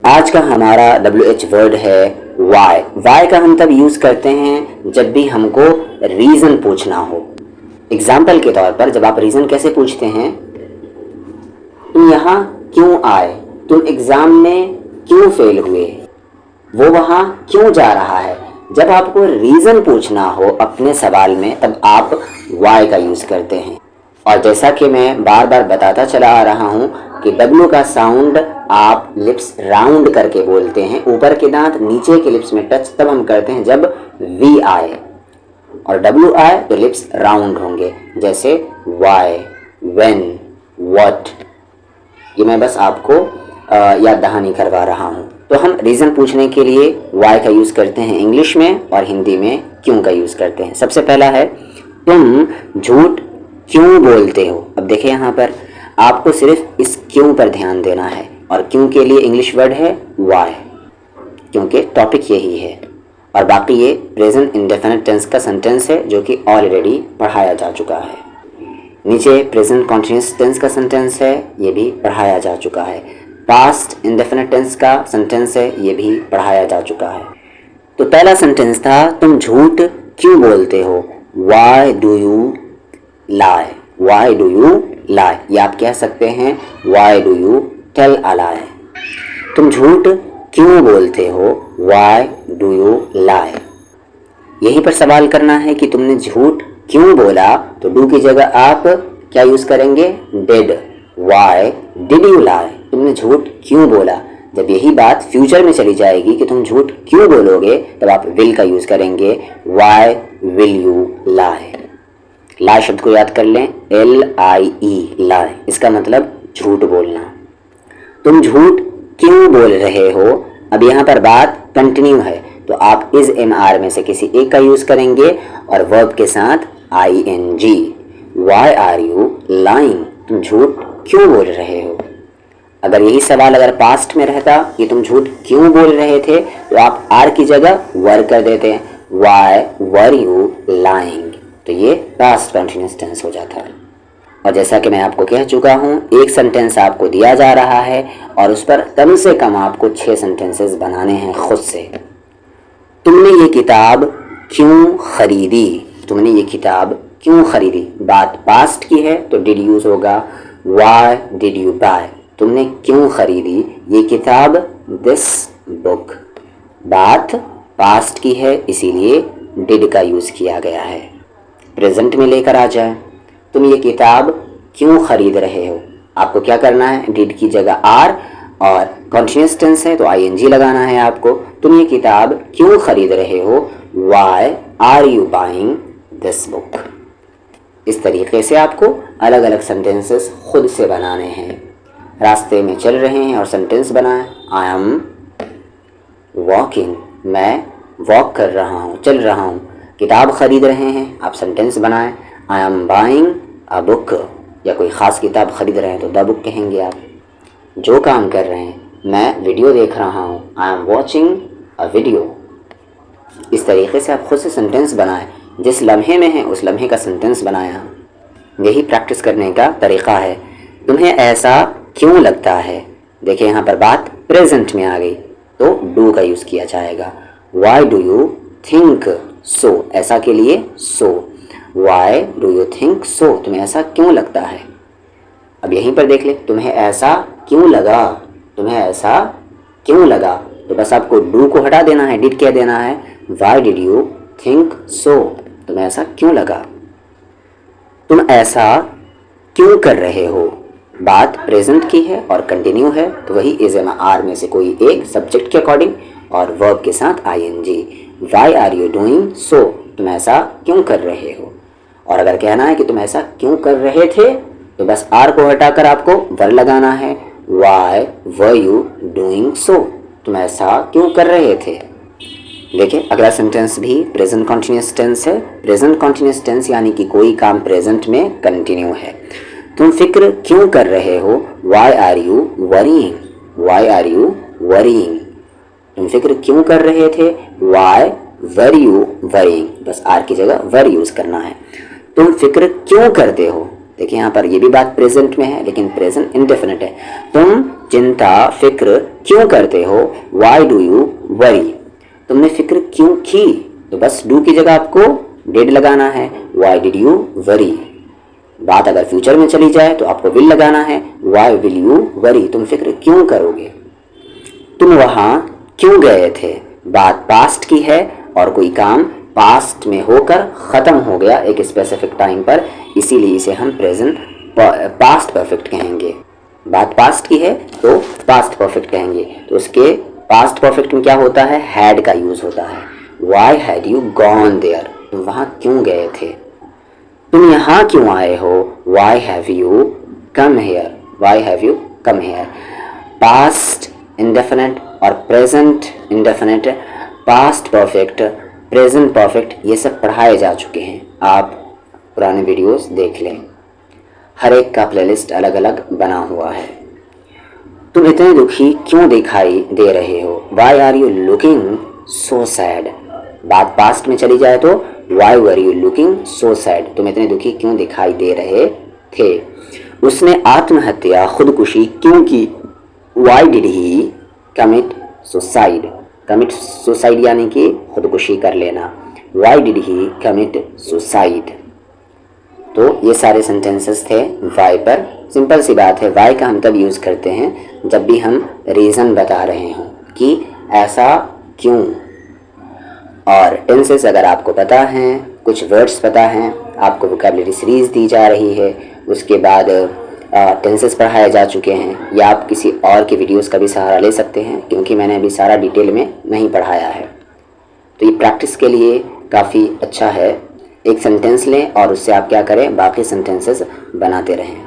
आज का हमारा WH वर्ड है वाई। वाई का हम तब यूज़ करते हैं जब भी हमको रीज़न पूछना हो। एग्जाम्पल के तौर पर जब आप रीज़न कैसे पूछते हैं, तुम यहाँ क्यों आए, तुम एग्ज़ाम में क्यों फेल हुए, वो वहाँ क्यों जा रहा है। जब आपको रीज़न पूछना हो अपने सवाल में तब आप वाई का यूज़ करते हैं। और जैसा कि मैं बार बार बताता चला आ रहा हूँ कि W का साउंड आप लिप्स राउंड करके बोलते हैं, ऊपर के दांत नीचे के लिप्स में टच तब हम करते हैं जब V आए, और W आए तो लिप्स राउंड होंगे, जैसे वाई, व्हेन, व्हाट। ये मैं बस आपको याद दहानी करवा रहा हूँ। तो हम रीज़न पूछने के लिए वाई का यूज़ करते हैं इंग्लिश में, और हिंदी में क्यों का यूज़ करते हैं। सबसे पहला है तुम झूठ क्यों बोलते हो। अब देखिए यहाँ पर आपको सिर्फ इस क्यों पर ध्यान देना है, और क्यों के लिए इंग्लिश वर्ड है वाई, क्योंकि टॉपिक यही है। और बाकी ये प्रेजेंट इंडेफिनिट टेंस का सेंटेंस है जो कि ऑलरेडी पढ़ाया जा चुका है। नीचे प्रेजेंट कॉन्टिन्यूअस टेंस का सेंटेंस है, ये भी पढ़ाया जा चुका है। पास्ट इंडेफिनिट टेंस का सेंटेंस है, ये भी पढ़ाया जा चुका है। तो पहला सेंटेंस था तुम झूठ क्यों बोलते हो, why do you lie. Why do you lie, या आप कह सकते हैं why do you tell a lie. तुम झूठ क्यों बोलते हो, वाई डू यू लाई। यहीं पर सवाल करना है कि तुमने झूठ क्यों बोला, तो डू की जगह आप क्या यूज करेंगे, did. Why did you lie, तुमने झूठ क्यों बोला। जब यही बात फ्यूचर में चली जाएगी कि तुम झूठ क्यों बोलोगे, तब आप विल का यूज करेंगे, वाई विल यू लाई। लाई शब्द को याद कर लें, LIE लाई, इसका मतलब झूठ बोलना। तुम झूठ क्यों बोल रहे हो। अब यहाँ पर बात कंटिन्यू है, तो आप इस MR में से किसी एक का यूज करेंगे और वर्ब के साथ ING। Why are you lying, तुम झूठ क्यों बोल रहे हो। अगर यही सवाल अगर पास्ट में रहता कि तुम झूठ क्यों बोल रहे थे, तो आप आर की जगह वर कर देते हैं, वाई वर यू लाइंग, तो ये पास्ट कंटिन्यूअस टेंस हो जाता है। और जैसा कि मैं आपको कह चुका हूँ, एक सेंटेंस आपको दिया जा रहा है और उस पर कम से कम आपको 6 सेंटेंसेस बनाने हैं खुद से। तुमने ये किताब क्यों खरीदी, तुमने ये किताब क्यों खरीदी। बात पास्ट की है तो डिड यूज होगा, वाई डिड यू बाय। तुमने क्यों खरीदी ये किताब, दिस बुक। बात पास्ट की है इसीलिए डिड का यूज किया गया है। प्रेजेंट में लेकर आ जाए, तुम ये किताब क्यों खरीद रहे हो। आपको क्या करना है, डिड की जगह आर, और कॉन्टिन्यूअस टेंस है तो ING लगाना है आपको। तुम ये किताब क्यों खरीद रहे हो, why are you buying this book. इस तरीके से आपको अलग अलग सेंटेंसेस खुद से बनाने हैं। रास्ते में चल रहे हैं और सेंटेंस बनाएं, आई एम वॉकिंग, मैं वॉक कर रहा हूँ, चल रहा हूँ। किताब खरीद रहे हैं, आप सेंटेंस बनाएं, I am buying a book. या कोई ख़ास किताब खरीद रहे हैं तो द बुक कहेंगे आप। जो काम कर रहे हैं, मैं वीडियो देख रहा हूँ, I am watching a video. इस तरीके से आप खुद से सेंटेंस बनाएं, जिस लम्हे में है उस लम्हे का सेंटेंस बनाया। यही प्रैक्टिस करने का तरीक़ा है। तुम्हें ऐसा क्यों लगता है, देखिए यहाँ पर बात प्रेजेंट में आ गई तो डू का यूज़ किया जाएगा। Why do you think so, ऐसा के लिए so. Why do you think so, तुम्हें ऐसा क्यों लगता है। अब यहीं पर देख ले, तुम्हें ऐसा क्यों लगा, तुम्हें ऐसा क्यों लगा, तो बस आपको डू को हटा देना है, डिड कह देना है, why did you think so, तुम्हें ऐसा क्यों लगा। तुम ऐसा क्यों कर रहे हो, बात प्रेजेंट की है और कंटिन्यू है तो वही इज MR में से कोई एक सब्जेक्ट के अकॉर्डिंग और वर्ब के साथ ING। Why are you doing so, तुम ऐसा क्यों कर रहे हो। और अगर कहना है कि तुम ऐसा क्यों कर रहे थे, तो बस आर को हटाकर आपको वर लगाना है, Y were you doing so, तुम ऐसा क्यों कर रहे थे। देखिए अगला सेंटेंस भी प्रेजेंट कॉन्टिन्यूअस टेंस है। प्रेजेंट कॉन्टिन्यूअस टेंस यानी कि कोई काम प्रेजेंट में कंटिन्यू है। तुम फिक्र क्यों कर रहे हो, why are you worrying, why are you worrying. तुम फिक्र क्यों कर रहे थे, वाई वर यू वरीइंग, बस आर की जगह वर यूज करना है। तुम फिक्र क्यों करते हो, देखिए यहाँ पर ये भी बात प्रेजेंट में है, लेकिन प्रेजेंट इंडेफिनिट है। तुम चिंता फिक्र क्यों करते हो, वाई डू यू वरी। तुमने फिक्र क्यों की, तो बस डू की जगह आपको डिड लगाना है, वाई डिड यू वरी। बात अगर फ्यूचर में चली जाए तो आपको विल लगाना है, वाई विल यू वरी। तुम फिक्र क्यों करोगे। तुम वहां क्यों गए थे, बात पास्ट की है और कोई काम पास्ट में होकर ख़त्म हो गया एक स्पेसिफिक टाइम पर, इसीलिए इसे हम प्रेजेंट पास्ट परफेक्ट कहेंगे। बात पास्ट की है तो पास्ट परफेक्ट कहेंगे, तो उसके पास्ट परफेक्ट में क्या होता है, हैड का यूज़ होता है। Why had you gone there, तुम वहाँ क्यों गए थे। तुम यहाँ क्यों आए हो, why have you come here, why have you come here. Past indefinite और present indefinite, past perfect, present perfect, ये सब पढ़ाए जा चुके हैं, आप पुराने वीडियोस देख लें। हर एक का प्लेलिस्ट अलग अलग बना हुआ है। तुम इतने दुखी क्यों दिखाई दे रहे हो, why are you looking so sad. बात पास्ट में चली जाए तो why were you looking so sad, तुम इतने दुखी क्यों दिखाई दे रहे थे। उसने आत्महत्या खुदकुशी क्यों की, why did he commit suicide. Commit suicide यानी कि खुदकुशी कर लेना, why did he commit suicide. तो ये सारे सेंटेंसेस थे वाई पर। सिंपल सी बात है, वाई का हम तब यूज़ करते हैं जब भी हम रीज़न बता रहे हों कि ऐसा क्यों। और टेंसेस अगर आपको पता हैं, कुछ वर्ड्स पता हैं, आपको वोकैबुलरी सीरीज़ दी जा रही है, उसके बाद टेंसेस पढ़ाए जा चुके हैं, या आप किसी और के वीडियोस का भी सहारा ले सकते हैं, क्योंकि मैंने अभी सारा डिटेल में नहीं पढ़ाया है। तो ये प्रैक्टिस के लिए काफ़ी अच्छा है। एक सेंटेंस लें और उससे आप क्या करें, बाकी सेंटेंसेस बनाते रहें।